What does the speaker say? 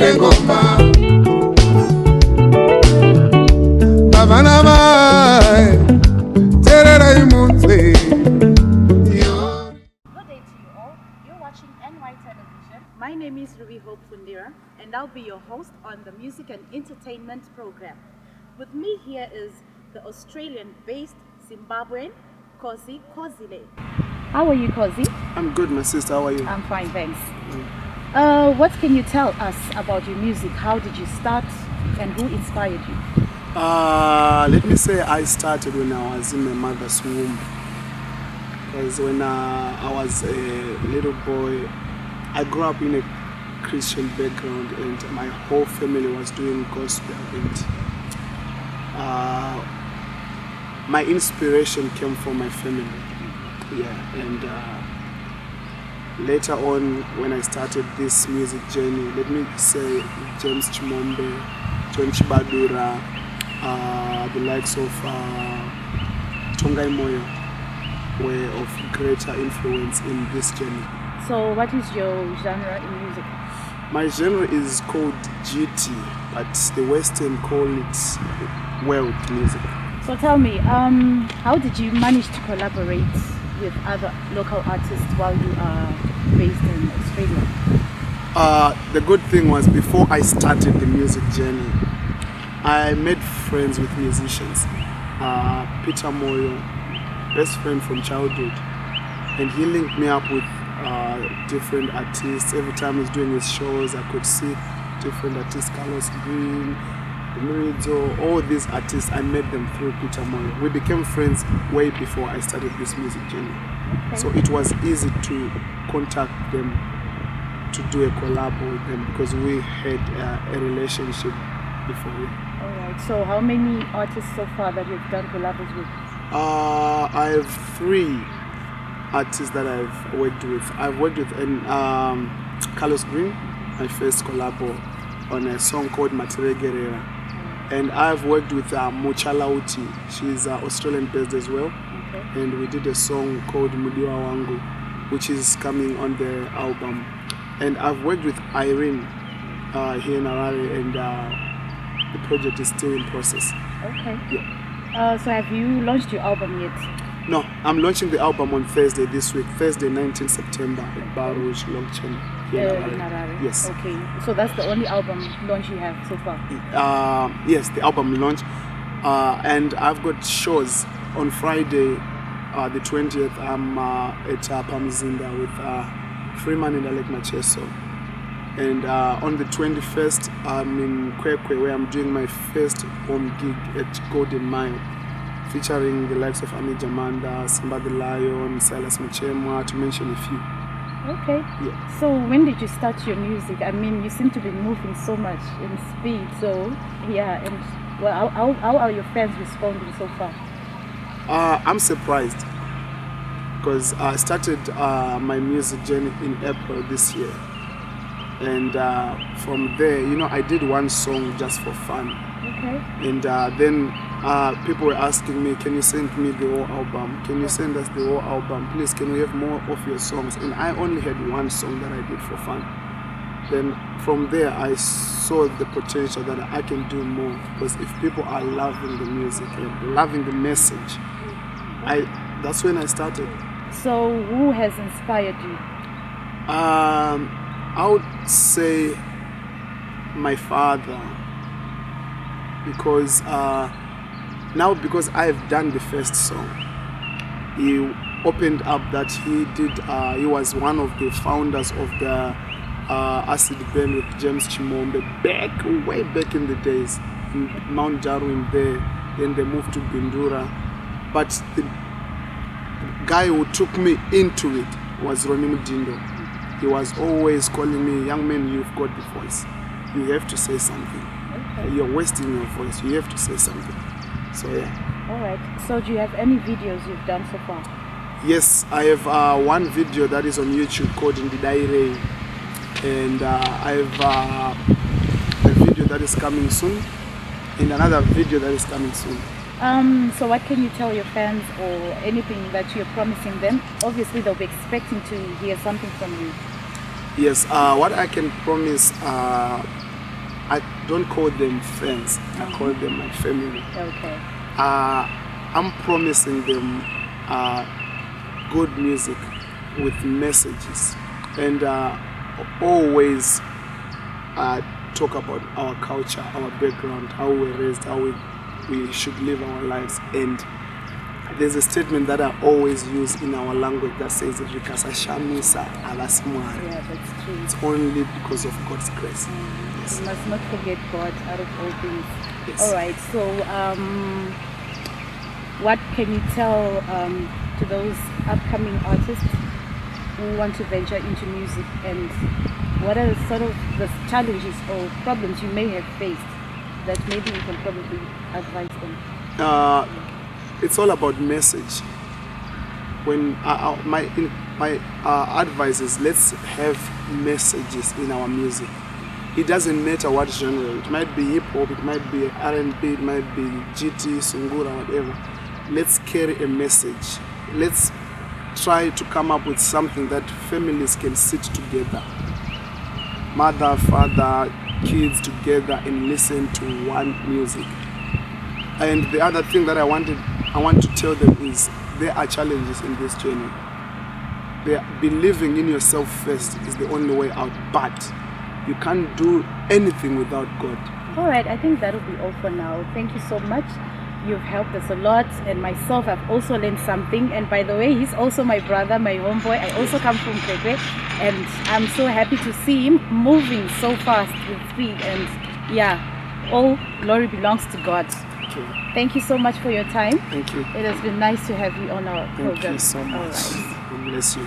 Tere ngoma Bavana vai Tere raimunze. Good day to you all. You're watching NY Television. My name is Ruby Hope Fundira, and I'll be your host on the music and entertainment program. With me here is the Australian-based Zimbabwean Cozzy Kozile. How are you, Cozzy? I'm good, my sister. How are you? I'm fine, thanks. What can you tell us about your music? How did you start, and who inspired you? Let me say I started when I was in my mother's womb. Because when I was a little boy, I grew up in a Christian background, and my whole family was doing gospel. And my inspiration came from my family. Yeah, and later on, when I started this music journey, let me say James Chimombe, John Chibadura, the likes of Tongai Moyo were of greater influence in this journey. So what is your genre in music? My genre is called GT, but the Western call it world music. So tell me, how did you manage to collaborate with other local artists while you are based in Australia? The good thing was, before I started the music journey, I made friends with musicians. Peter Moyo, best friend from childhood, and he linked me up with different artists. Every time he's doing his shows, I could see different artists, Carlos Green, Mirizo, all these artists. I met them through Peter Moyo. We became friends way before I started this music journey. Okay. So it was easy to contact them, to do a collab with them, because we had a relationship before. Alright, so how many artists so far that you've done collabs with? I have 3 artists that I've worked with. I've worked with Carlos Green, my first collabo, on a song called Matere Guerrera. And I've worked with Muchala Uti. She's Australian based as well. Okay. And we did a song called Mudiwa Wangu, which is coming on the album. And I've worked with Irene here in Harare, and the project is still in process. Okay. Yeah. So have you launched your album yet? No, I'm launching the album on Thursday this week, Thursday 19th September at Bar Rouge, Longchen, here in Harare. Yes. Okay, so that's the only album launch you have so far? Yes, the album launch. And I've got shows on Friday, the 20th. I'm at Pamzinda with Freeman and Alec Macheso. And on the 21st, I'm in Kwekwe, where I'm doing my first home gig at Golden Mile, featuring the likes of Ami Jamanda, Simba the Lion, Silas Machemwa, to mention a few. Okay. Yeah. So when did you start your music? I mean, you seem to be moving so much in speed. So yeah, and well, how are your fans responding so far? I'm surprised, because I started my music journey in April this year. And from there, I did one song just for fun. Okay. And then people were asking me, can you send me the whole album? Can you send us the whole album? Please, can we have more of your songs? And I only had one song that I did for fun. Then from there, I saw the potential that I can do more, because if people are loving the music and loving the message, that's when I started. So who has inspired you? I would say my father, because because I've done the first song, he opened up that he was one of the founders of the acid band with James Chimombe way back in the days, in Mount Jarwin there. Then they moved to Bindura, but the guy who took me into it was Ronnie Mudindo. He was always calling me, young man, you've got the voice. You have to say something. Okay. You're wasting your voice. You have to say something. So yeah. All right. So do you have any videos you've done so far? Yes, I have one video that is on YouTube called In the Diary, and I have a video that is coming soon, and another video that is coming soon. So what can you tell your fans, or anything that you're promising them? Obviously they'll be expecting to hear something from you. Yes, what I can promise I don't call them friends. I call them my family. Okay. I'm promising them good music with messages, and always talk about our culture, our background, how we were raised, how we should live our lives. And there's a statement that I always use in our language that says, "Rikasashamisa alasimwari." Yeah, that's true. It's only because of God's grace. Yes. You must not forget God out of all things. Yes. All right. So, what can you tell to those upcoming artists who want to venture into music, and what are sort of the challenges or problems you may have faced that maybe you can probably advise them? It's all about message. When my advice is, let's have messages in our music. It doesn't matter what genre. It might be hip hop, it might be R&B, it might be GT, Sungura, whatever. Let's carry a message. Let's try to come up with something that families can sit together, mother, father, kids together, and listen to one music. And the other thing that I want to tell them is, there are challenges in this journey. Believing in yourself first is the only way out, but you can't do anything without God. All right, I think that'll be all for now. Thank you so much. You've helped us a lot, and myself, I've also learned something. And by the way, he's also my brother, my homeboy. I also come from Kwekwe, and I'm so happy to see him moving so fast with speed. And yeah, all glory belongs to God. Okay. Thank you so much for your time. Thank you. It has been nice to have you on our program. Thank you so much. All right. God bless you.